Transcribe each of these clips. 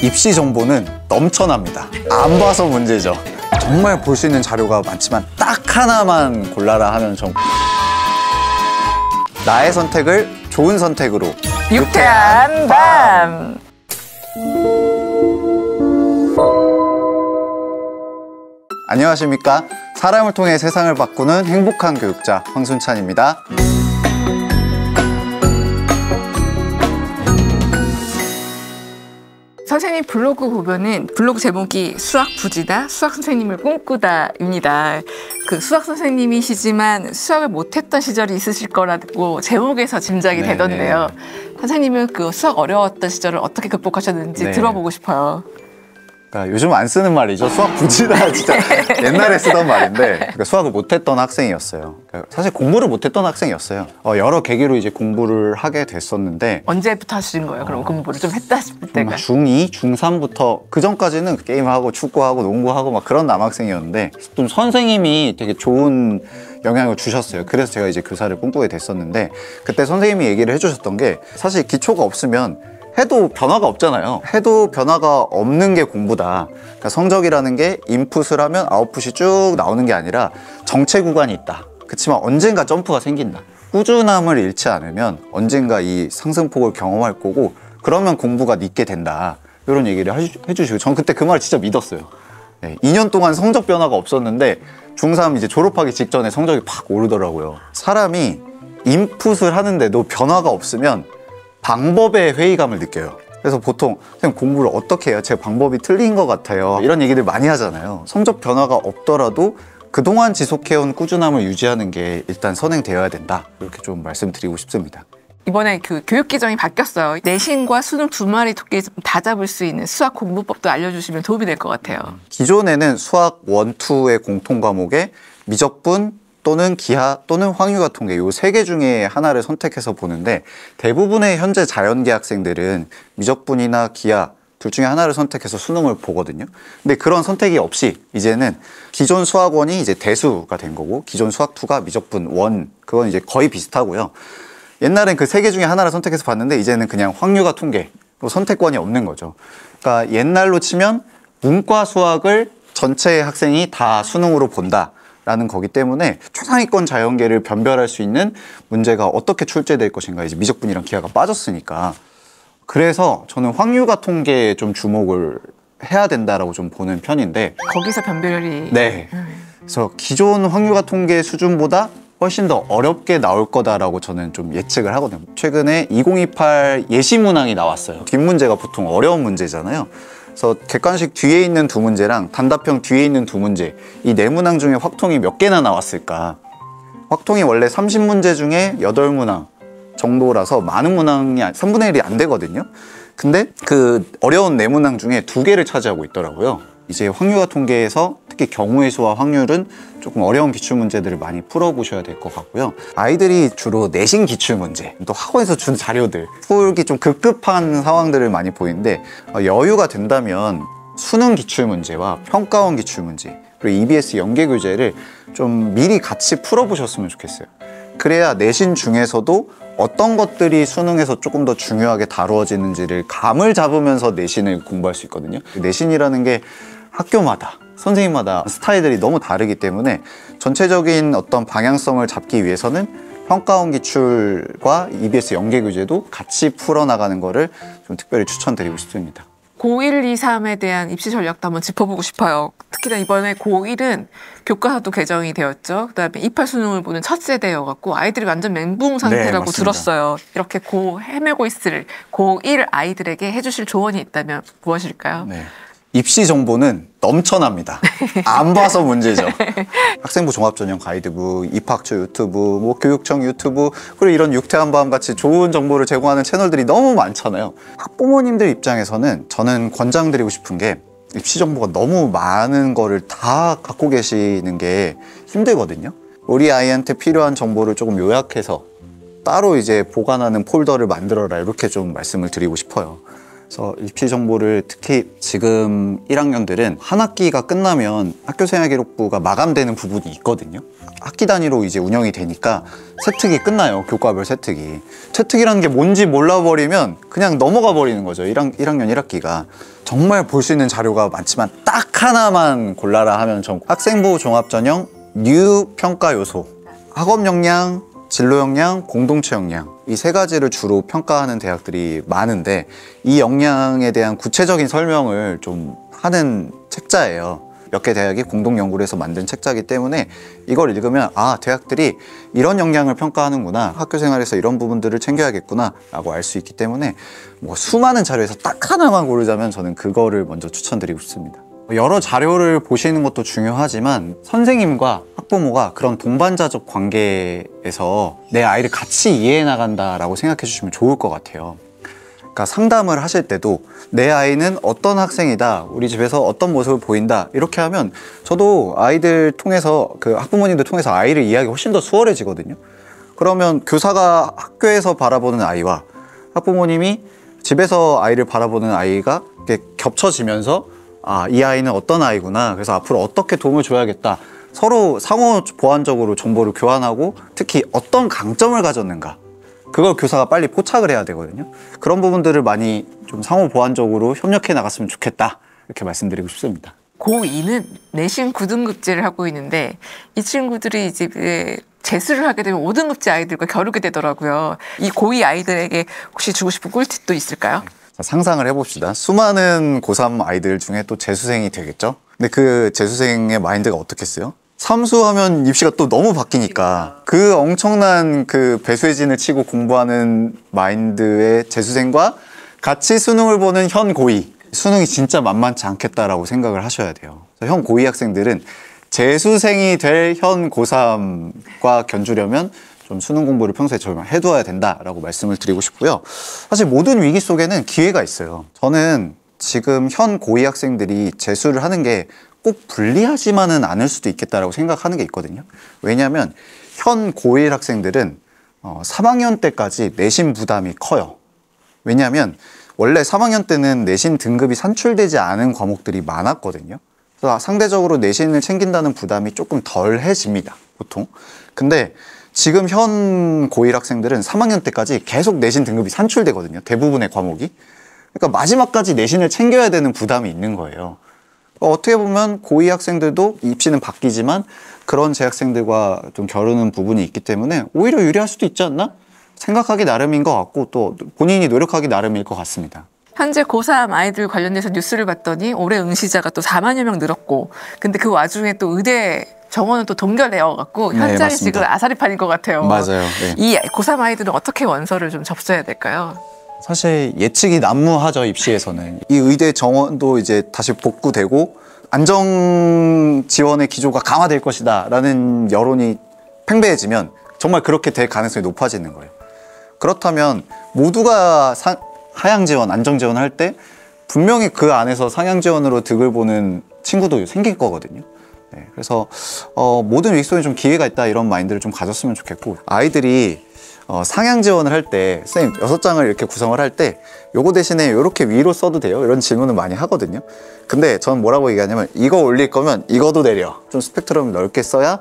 입시 정보는 넘쳐납니다. 안 봐서 문제죠. 정말 볼 수 있는 자료가 많지만 딱 하나만 골라라 하면 나의 선택을 좋은 선택으로 유쾌한 밤. 안녕하십니까? 사람을 통해 세상을 바꾸는 행복한 교육자 황순찬입니다. 선생님 블로그 보면은 블로그 제목이 수학 부지다, 수학 선생님을 꿈꾸다입니다. 그 수학 선생님이시지만 수학을 못했던 시절이 있으실 거라고 제목에서 짐작이 되던데요. 선생님은 그 수학 어려웠던 시절을 어떻게 극복하셨는지 들어보고 싶어요. 그러니까 요즘 안 쓰는 말이죠. 수학 부지다 진짜 옛날에 쓰던 말인데 그러니까 수학을 못했던 학생이었어요. 그러니까 사실 공부를 못했던 학생이었어요. 여러 계기로 이제 공부를 하게 됐었는데 언제부터 하신 거예요? 그럼 공부를 좀 했다 싶을 때가? 중2, 중3부터 그 전까지는 게임하고 축구하고 농구하고 막 그런 남학생이었는데 좀 선생님이 되게 좋은 영향을 주셨어요. 그래서 제가 이제 교사를 꿈꾸게 됐었는데 그때 선생님이 얘기를 해주셨던 게 사실 기초가 없으면 해도 변화가 없잖아요. 해도 변화가 없는 게 공부다. 그러니까 성적이라는 게 인풋을 하면 아웃풋이 쭉 나오는 게 아니라 정체 구간이 있다. 그렇지만 언젠가 점프가 생긴다. 꾸준함을 잃지 않으면 언젠가 이 상승폭을 경험할 거고 그러면 공부가 늦게 된다. 이런 얘기를 해주시고 저는 그때 그 말을 진짜 믿었어요. 2년 동안 성적 변화가 없었는데 중3 이제 졸업하기 직전에 성적이 팍 오르더라고요. 사람이 인풋을 하는데도 변화가 없으면 방법의 회의감을 느껴요. 그래서 보통 선생님 공부를 어떻게 해요? 제 방법이 틀린 것 같아요. 이런 얘기들 많이 하잖아요. 성적 변화가 없더라도 그동안 지속해온 꾸준함을 유지하는 게 일단 선행되어야 된다. 이렇게 좀 말씀드리고 싶습니다. 이번에 그 교육 기정이 바뀌었어요. 내신과 수능 두 마리 토끼 다 잡을 수 있는 수학 공부법도 알려주시면 도움이 될 것 같아요. 기존에는 수학 1, 2의 공통 과목에 미적분 또는 기하 또는 황유가 통계 이 세 개 중에 하나를 선택해서 보는데 대부분의 현재 자연계 학생들은 미적분이나 기하 둘 중에 하나를 선택해서 수능을 보거든요. 근데 그런 선택이 없이 이제는 기존 수학 1이 이제 대수가 된 거고 기존 수학 2가 미적분 1 그건 이제 거의 비슷하고요. 옛날엔 그 세 개 중에 하나를 선택해서 봤는데 이제는 그냥 황유가 통계 선택권이 없는 거죠. 그러니까 옛날로 치면 문과 수학을 전체 학생이 다 수능으로 본다. 라는 거기 때문에 초상위권 자연계를 변별할 수 있는 문제가 어떻게 출제될 것인가 이제 미적분이랑 기하가 빠졌으니까 그래서 저는 황유가 통계에 좀 주목을 해야 된다라고 좀 보는 편인데 거기서 변별이 그래서 기존 황유가 통계 수준보다 훨씬 더 어렵게 나올 거다라고 저는 좀 예측을 하거든요. 최근에 2028 예시문항이 나왔어요. 뒷문제가 보통 어려운 문제잖아요. 그래서 객관식 뒤에 있는 두 문제랑 단답형 뒤에 있는 두 문제 이 네 문항 중에 확통이 몇 개나 나왔을까? 확통이 원래 30문제 중에 8문항 정도라서 많은 문항이 3분의 1이 안 되거든요. 근데 그 어려운 네 문항 중에 2개를 차지하고 있더라고요. 이제 황유가 통계에서 특히 경우의 수와 확률은 조금 어려운 기출문제들을 많이 풀어보셔야 될 것 같고요. 아이들이 주로 내신 기출문제, 또 학원에서 준 자료들 풀기 좀 급급한 상황들을 많이 보이는데 여유가 된다면 수능 기출문제와 평가원 기출문제 그리고 EBS 연계교재를 좀 미리 같이 풀어보셨으면 좋겠어요. 그래야 내신 중에서도 어떤 것들이 수능에서 조금 더 중요하게 다루어지는지를 감을 잡으면서 내신을 공부할 수 있거든요. 내신이라는 게 학교마다 선생님마다 스타일들이 너무 다르기 때문에 전체적인 어떤 방향성을 잡기 위해서는 평가원 기출과 EBS 연계교재도 같이 풀어나가는 거를 좀 특별히 추천드리고 싶습니다. 고1, 2, 3에 대한 입시 전략도 한번 짚어보고 싶어요. 특히나 이번에 고1은 교과서도 개정이 되었죠. 그다음에 28 수능을 보는 첫 세대여갖고 아이들이 완전 멘붕 상태라고 들었어요. 이렇게 헤매고 있을 고1 아이들에게 해주실 조언이 있다면 무엇일까요? 입시 정보는 넘쳐납니다. 안 봐서 문제죠. 학생부 종합전형 가이드북, 입학처 유튜브, 뭐 교육청 유튜브 그리고 이런 유쾌한 밤 같이 좋은 정보를 제공하는 채널들이 너무 많잖아요. 학부모님들 입장에서는 저는 권장드리고 싶은 게 입시 정보가 너무 많은 거를 다 갖고 계시는 게 힘들거든요. 우리 아이한테 필요한 정보를 조금 요약해서 따로 이제 보관하는 폴더를 만들어라 이렇게 좀 말씀을 드리고 싶어요. 그래서 입시 정보를 특히 지금 1학년들은 한 학기가 끝나면 학교생활기록부가 마감되는 부분이 있거든요. 학기 단위로 이제 운영이 되니까 세특이 끝나요. 교과별 세특이. 세특이라는 게 뭔지 몰라버리면 그냥 넘어가 버리는 거죠. 1학년 1학기가. 정말 볼 수 있는 자료가 많지만 딱 하나만 골라라 하면 전 학생부 종합전형 뉴 평가 요소, 학업 역량, 진로 역량, 공동체 역량 이 세 가지를 주로 평가하는 대학들이 많은데 이 역량에 대한 구체적인 설명을 좀 하는 책자예요. 몇 개 대학이 공동 연구를 해서 만든 책자이기 때문에 이걸 읽으면 아, 대학들이 이런 역량을 평가하는구나, 학교 생활에서 이런 부분들을 챙겨야겠구나 라고 알 수 있기 때문에 뭐 수많은 자료에서 딱 하나만 고르자면 저는 그거를 먼저 추천드리고 싶습니다. 여러 자료를 보시는 것도 중요하지만 선생님과 학부모가 그런 동반자적 관계에서 내 아이를 같이 이해해 나간다라고 생각해 주시면 좋을 것 같아요. 그러니까 상담을 하실 때도 내 아이는 어떤 학생이다, 우리 집에서 어떤 모습을 보인다 이렇게 하면 저도 아이들 통해서 그 학부모님들 통해서 아이를 이해하기 훨씬 더 수월해지거든요. 그러면 교사가 학교에서 바라보는 아이와 학부모님이 집에서 아이를 바라보는 아이가 이렇게 겹쳐지면서 아, 이 아이는 어떤 아이구나, 그래서 앞으로 어떻게 도움을 줘야겠다, 서로 상호 보완적으로 정보를 교환하고 특히 어떤 강점을 가졌는가 그걸 교사가 빨리 포착을 해야 되거든요. 그런 부분들을 많이 좀 상호 보완적으로 협력해 나갔으면 좋겠다 이렇게 말씀드리고 싶습니다. 고2는 내신 9등급제를 하고 있는데 이 친구들이 이제 재수를 하게 되면 5등급제 아이들과 겨루게 되더라고요. 이 고2 아이들에게 혹시 주고 싶은 꿀팁도 있을까요? 자, 상상을 해봅시다. 수많은 고3 아이들 중에 또 재수생이 되겠죠? 근데 그 재수생의 마인드가 어떻겠어요? 삼수하면 입시가 또 너무 바뀌니까 그 엄청난 그 배수의 진을 치고 공부하는 마인드의 재수생과 같이 수능을 보는 현 고2, 수능이 진짜 만만치 않겠다라고 생각을 하셔야 돼요. 현 고2 학생들은 재수생이 될 현 고3과 견주려면 좀 수능 공부를 평소에 좀 해두어야 된다라고 말씀을 드리고 싶고요. 사실 모든 위기 속에는 기회가 있어요. 저는 지금 현 고2 학생들이 재수를 하는 게 꼭 불리하지만은 않을 수도 있겠다라고 생각하는 게 있거든요. 왜냐하면 현 고1 학생들은 3학년 때까지 내신 부담이 커요. 왜냐하면 원래 3학년 때는 내신 등급이 산출되지 않은 과목들이 많았거든요. 그래서 상대적으로 내신을 챙긴다는 부담이 조금 덜해집니다, 보통. 근데 지금 현 고1 학생들은 3학년 때까지 계속 내신 등급이 산출되거든요, 대부분의 과목이. 그러니까 마지막까지 내신을 챙겨야 되는 부담이 있는 거예요. 어떻게 보면 고2 학생들도 입시는 바뀌지만 그런 재학생들과 좀 겨루는 부분이 있기 때문에 오히려 유리할 수도 있지 않나? 생각하기 나름인 것 같고 또 본인이 노력하기 나름일 것 같습니다. 현재 고3 아이들 관련해서 뉴스를 봤더니 올해 응시자가 또 4만여 명 늘었고 근데 그 와중에 또 의대 정원은 또 동결되어갖고 현장이 맞습니다. 지금 아사리판인 것 같아요. 맞아요. 네. 이 고3 아이들은 어떻게 원서를 좀 접수해야 될까요? 사실 예측이 난무하죠, 입시에서는. 이 의대 정원도 이제 다시 복구되고 안정 지원의 기조가 강화될 것이다 라는 여론이 팽배해지면 정말 그렇게 될 가능성이 높아지는 거예요. 그렇다면 모두가 하향 지원, 안정 지원을 할 때 분명히 그 안에서 상향 지원으로 득을 보는 친구도 생길 거거든요. 네, 그래서 모든 위기 속에 좀 기회가 있다 이런 마인드를 좀 가졌으면 좋겠고, 아이들이 상향 지원을 할 때 선생님 6장을 이렇게 구성을 할 때 요거 대신에 이렇게 위로 써도 돼요? 이런 질문을 많이 하거든요. 근데 저는 뭐라고 얘기하냐면 이거 올릴 거면 이거도 내려. 좀 스펙트럼을 넓게 써야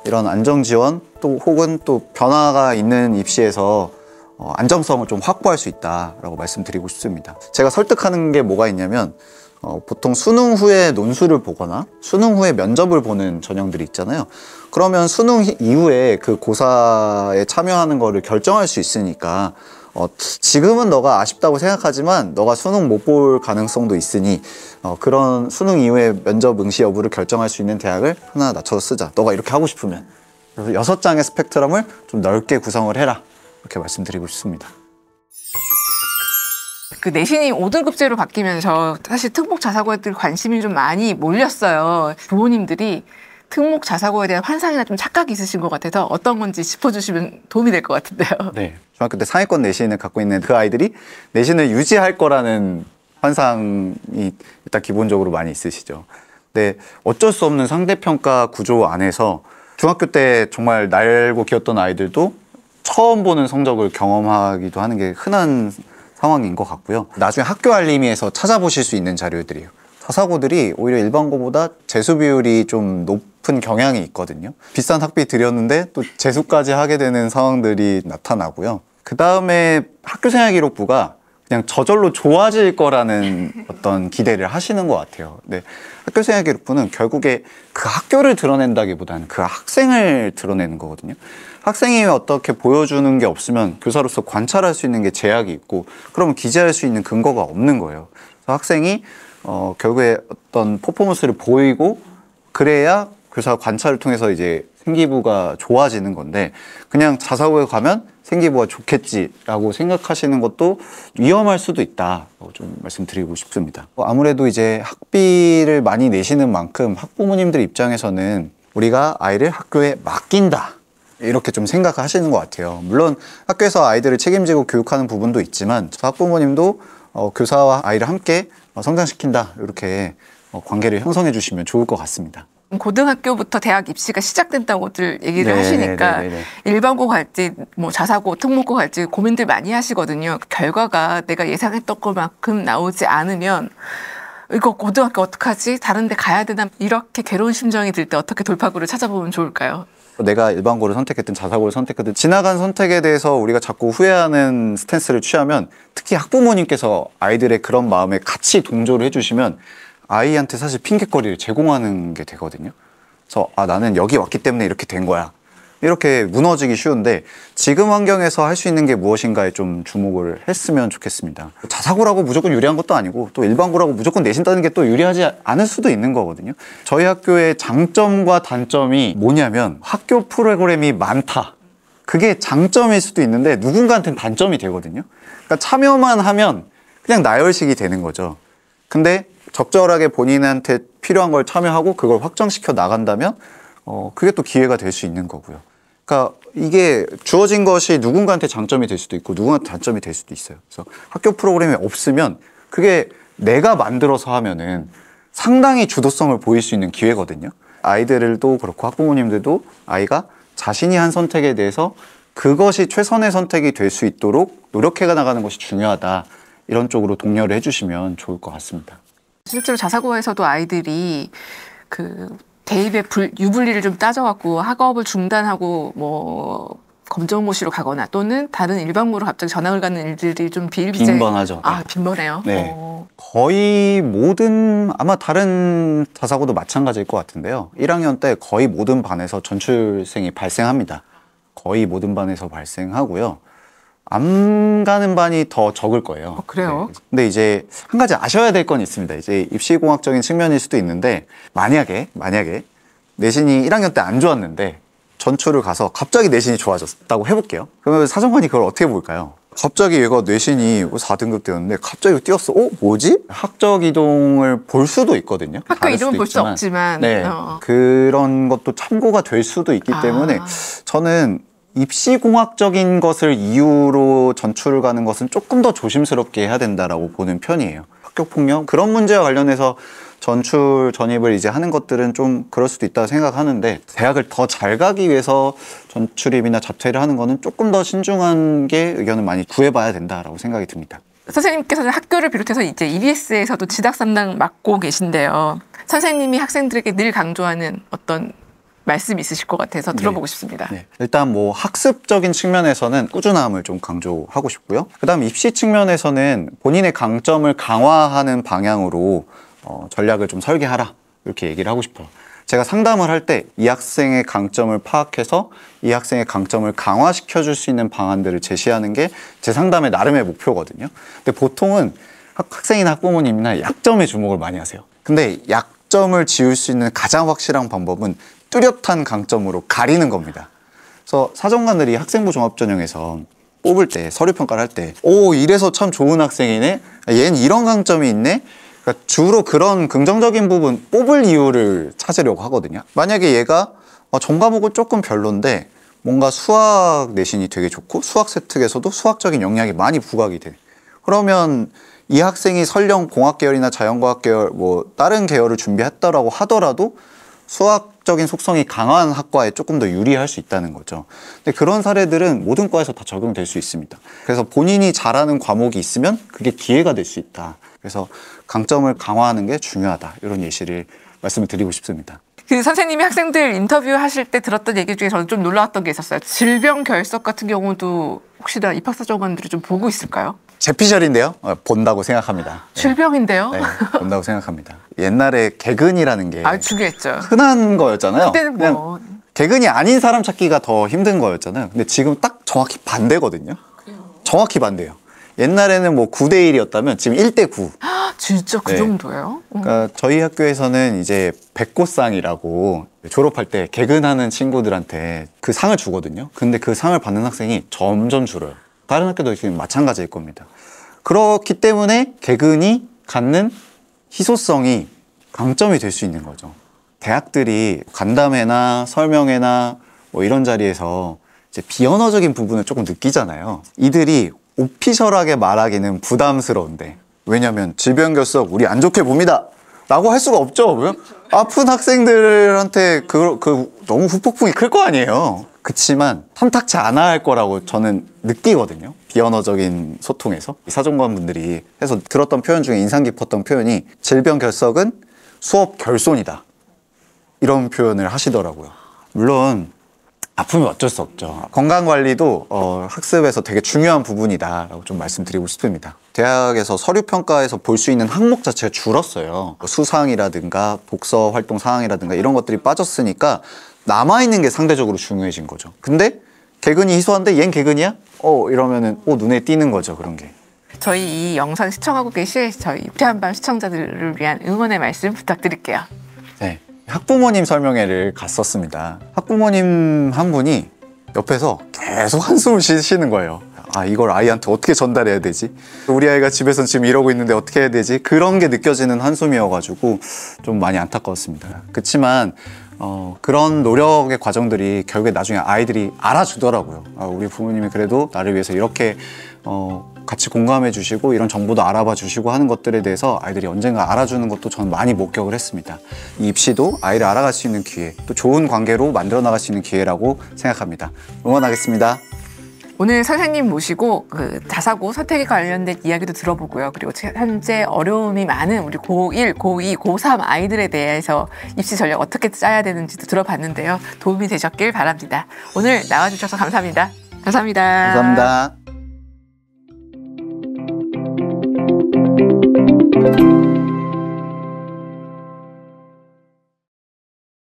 이런 안정 지원 또 혹은 또 변화가 있는 입시에서 안정성을 좀 확보할 수 있다라고 말씀드리고 싶습니다. 제가 설득하는 게 뭐가 있냐면 보통 수능 후에 논술을 보거나 수능 후에 면접을 보는 전형들이 있잖아요. 그러면 수능 이후에 그 고사에 참여하는 거를 결정할 수 있으니까 지금은 너가 아쉽다고 생각하지만 너가 수능 못 볼 가능성도 있으니 그런 수능 이후에 면접 응시 여부를 결정할 수 있는 대학을 하나 낮춰서 쓰자. 너가 이렇게 하고 싶으면. 그래서 6장의 스펙트럼을 좀 넓게 구성을 해라. 이렇게 말씀드리고 싶습니다. 그 내신이 5등급제로 바뀌면서 사실 특목 자사고에 관심이 좀 많이 몰렸어요. 부모님들이 특목 자사고에 대한 환상이나 좀 착각이 있으신 것 같아서 어떤 건지 짚어주시면 도움이 될 것 같은데요. 네. 중학교 때 상위권 내신을 갖고 있는 그 아이들이 내신을 유지할 거라는 환상이 일단 기본적으로 많이 있으시죠. 근데 어쩔 수 없는 상대평가 구조 안에서 중학교 때 정말 날고 기었던 아이들도 처음 보는 성적을 경험하기도 하는 게 흔한 상황인 것 같고요. 나중에 학교 알림이에서 찾아보실 수 있는 자료들이에요. 자사고들이 오히려 일반고보다 재수 비율이 좀 높은 경향이 있거든요. 비싼 학비 들였는데 또 재수까지 하게 되는 상황들이 나타나고요. 그 다음에 학교생활기록부가 그냥 저절로 좋아질 거라는 어떤 기대를 하시는 것 같아요. 근데 학교생활기록부는 결국에 그 학교를 드러낸다기보다는 그 학생을 드러내는 거거든요. 학생이 어떻게 보여주는 게 없으면 교사로서 관찰할 수 있는 게 제약이 있고, 그러면 기재할 수 있는 근거가 없는 거예요. 그래서 학생이 결국에 어떤 퍼포먼스를 보이고 그래야 교사 관찰을 통해서 이제 생기부가 좋아지는 건데, 그냥 자사고에 가면 생기부가 좋겠지라고 생각하시는 것도 위험할 수도 있다고 좀 말씀드리고 싶습니다. 아무래도 이제 학비를 많이 내시는 만큼 학부모님들 입장에서는 우리가 아이를 학교에 맡긴다, 이렇게 좀 생각하시는 것 같아요. 물론 학교에서 아이들을 책임지고 교육하는 부분도 있지만 학부모님도 교사와 아이를 함께 성장시킨다, 이렇게 관계를 형성해 주시면 좋을 것 같습니다. 고등학교부터 대학 입시가 시작된다고들 얘기를 하시니까 일반고 갈지 뭐 자사고, 특목고 갈지 고민들 많이 하시거든요. 그 결과가 내가 예상했던 것만큼 나오지 않으면 이거 고등학교 어떡하지? 다른 데 가야 되나? 이렇게 괴로운 심정이 들 때 어떻게 돌파구를 찾아보면 좋을까요? 내가 일반고를 선택했든 자사고를 선택했든 지나간 선택에 대해서 우리가 자꾸 후회하는 스탠스를 취하면, 특히 학부모님께서 아이들의 그런 마음에 같이 동조를 해주시면 아이한테 사실 핑계거리를 제공하는 게 되거든요. 그래서 나는 여기 왔기 때문에 이렇게 된 거야, 이렇게 무너지기 쉬운데, 지금 환경에서 할 수 있는 게 무엇인가에 좀 주목을 했으면 좋겠습니다. 자사고라고 무조건 유리한 것도 아니고 또 일반고라고 무조건 내신다는 게 또 유리하지 않을 수도 있는 거거든요. 저희 학교의 장점과 단점이 뭐냐면 학교 프로그램이 많다, 그게 장점일 수도 있는데 누군가한테는 단점이 되거든요. 그러니까 참여만 하면 그냥 나열식이 되는 거죠. 근데 적절하게 본인한테 필요한 걸 참여하고 그걸 확장시켜 나간다면 그게 또 기회가 될 수 있는 거고요. 그러니까 이게 주어진 것이 누군가한테 장점이 될 수도 있고 누군가한테 단점이 될 수도 있어요. 그래서 학교 프로그램이 없으면 그게 내가 만들어서 하면은 상당히 주도성을 보일 수 있는 기회거든요. 아이들도 그렇고 학부모님들도 아이가 자신이 한 선택에 대해서 그것이 최선의 선택이 될 수 있도록 노력해 나가는 것이 중요하다, 이런 쪽으로 독려를 해주시면 좋을 것 같습니다. 실제로 자사고에서도 아이들이 그 대입의 유불리를 좀 따져갖고 학업을 중단하고 뭐 검정고시로 가거나 또는 다른 일반고로 갑자기 전학을 가는 일들이 좀 비일비재. 빈번하죠. 빈번해요. 네. 거의 모든, 아마 다른 자사고도 마찬가지일 것 같은데요. 1학년 때 거의 모든 반에서 전출생이 발생합니다. 거의 모든 반에서 발생하고요. 안 가는 반이 더 적을 거예요. 그래요? 네. 근데 이제 한 가지 아셔야 될 건 있습니다. 이제 입시공학적인 측면일 수도 있는데, 만약에 내신이 1학년 때 안 좋았는데 전출을 가서 갑자기 내신이 좋아졌다고 해볼게요. 그러면 사정관이 그걸 어떻게 볼까요? 갑자기 얘가 내신이 4등급 되었는데 갑자기 뛰었어. 뭐지? 학적 이동을 볼 수도 있거든요. 학교 이름은 볼 수 없지만 네, 그런 것도 참고가 될 수도 있기 때문에 저는 입시공학적인 것을 이유로 전출을 가는 것은 조금 더 조심스럽게 해야 된다라고 보는 편이에요. 학교폭력 그런 문제와 관련해서 전출 전입을 이제 하는 것들은 좀 그럴 수도 있다고 생각하는데, 대학을 더 잘 가기 위해서 전출입이나 자퇴를 하는 거는 조금 더 신중한 게 의견을 많이 구해봐야 된다라고 생각이 듭니다. 선생님께서는 학교를 비롯해서 이제 EBS에서도 지닥삼당 맡고 계신데요. 선생님이 학생들에게 늘 강조하는 어떤 말씀이 있으실 것 같아서 들어보고 싶습니다. 네. 일단 뭐 학습적인 측면에서는 꾸준함을 좀 강조하고 싶고요. 그다음 입시 측면에서는 본인의 강점을 강화하는 방향으로 전략을 좀 설계하라, 이렇게 얘기를 하고 싶어요. 제가 상담을 할 때 이 학생의 강점을 파악해서 이 학생의 강점을 강화시켜 줄 수 있는 방안들을 제시하는 게 제 상담의 나름의 목표거든요. 근데 보통은 학생이나 학부모님이나 약점에 주목을 많이 하세요. 근데 약점을 지울 수 있는 가장 확실한 방법은 뚜렷한 강점으로 가리는 겁니다. 그래서 사정관들이 학생부 종합전형에서 뽑을 때, 서류평가를 할 때 이래서 참 좋은 학생이네, 얘는 이런 강점이 있네, 그러니까 주로 그런 긍정적인 부분 뽑을 이유를 찾으려고 하거든요. 만약에 얘가 전과목은 조금 별론데 뭔가 수학 내신이 되게 좋고 수학 세특에서도 수학적인 역량이 많이 부각이 돼, 그러면 이 학생이 설령 공학 계열이나 자연과학 계열 뭐 다른 계열을 준비했다라고 하더라도 수학 과학적인 속성이 강한 학과에 조금 더 유리할 수 있다는 거죠. 근데 그런 사례들은 모든 과에서 다 적용될 수 있습니다. 그래서 본인이 잘하는 과목이 있으면 그게 기회가 될 수 있다. 그래서 강점을 강화하는 게 중요하다. 이런 예시를 말씀을 드리고 싶습니다. 그 선생님이 학생들 인터뷰 하실 때 들었던 얘기 중에 저는 좀 놀라웠던 게 있었어요. 질병 결석 같은 경우도 혹시나 입학사정관들이 좀 보고 있을까요? 제 피셜인데요. 본다고 생각합니다. 네. 질병인데요? 네, 본다고 생각합니다. 옛날에 개근이라는 게 중요했죠. 흔한 거였잖아요. 그때는 뭐 개근이 아닌 사람 찾기가 더 힘든 거였잖아요. 근데 지금 딱 정확히 반대거든요. 정확히 반대예요. 옛날에는 뭐 9대 1이었다면 지금 1대 9. 진짜 그 네. 정도예요? 그러니까 저희 학교에서는 이제 백고상이라고 졸업할 때 개근하는 친구들한테 그 상을 주거든요. 근데 그 상을 받는 학생이 점점 줄어요. 다른 학교도 지금 마찬가지일 겁니다. 그렇기 때문에 개근이 갖는 희소성이 강점이 될 수 있는 거죠. 대학들이 간담회나 설명회나 뭐 이런 자리에서 이제 비언어적인 부분을 조금 느끼잖아요. 이들이 오피셜하게 말하기는 부담스러운데, 왜냐면 질병 결석 우리 안 좋게 봅니다 라고 할 수가 없죠. 왜? 아픈 학생들한테 너무 후폭풍이 클 거 아니에요. 그치만 탐탁치 않아 할 거라고 저는 느끼거든요. 비언어적인 소통에서 사정관분들이 해서 들었던 표현 중에 인상 깊었던 표현이 질병 결석은 수업 결손이다, 이런 표현을 하시더라고요. 물론 아프면 어쩔 수 없죠. 건강관리도 학습에서 되게 중요한 부분이다라고 좀 말씀드리고 싶습니다. 대학에서 서류평가에서 볼 수 있는 항목 자체가 줄었어요. 수상이라든가 독서 활동 사항이라든가 이런 것들이 빠졌으니까 남아있는 게 상대적으로 중요해진 거죠. 근데 개근이 희소한데 얜 개근이야? 이러면은 눈에 띄는 거죠, 그런 게. 저희 이 영상 시청하고 계실 저희 유쾌한밤 시청자들을 위한 응원의 말씀 부탁드릴게요. 네, 학부모님 설명회를 갔었습니다. 학부모님 한 분이 옆에서 계속 한숨을 쉬시는 거예요. 이걸 아이한테 어떻게 전달해야 되지? 우리 아이가 집에서 지금 이러고 있는데 어떻게 해야 되지? 그런 게 느껴지는 한숨이어가지고 좀 많이 안타까웠습니다. 그렇지만 그런 노력의 과정들이 결국에 나중에 아이들이 알아주더라고요. 우리 부모님이 그래도 나를 위해서 이렇게 같이 공감해 주시고 이런 정보도 알아봐 주시고 하는 것들에 대해서 아이들이 언젠가 알아주는 것도 저는 많이 목격을 했습니다. 이 입시도 아이를 알아갈 수 있는 기회, 또 좋은 관계로 만들어 나갈 수 있는 기회라고 생각합니다. 응원하겠습니다. 오늘 선생님 모시고 그 자사고 선택에 관련된 이야기도 들어보고요. 그리고 현재 어려움이 많은 우리 고1, 고2, 고3 아이들에 대해서 입시 전략 어떻게 짜야 되는지도 들어봤는데요. 도움이 되셨길 바랍니다. 오늘 나와주셔서 감사합니다. 감사합니다. 감사합니다.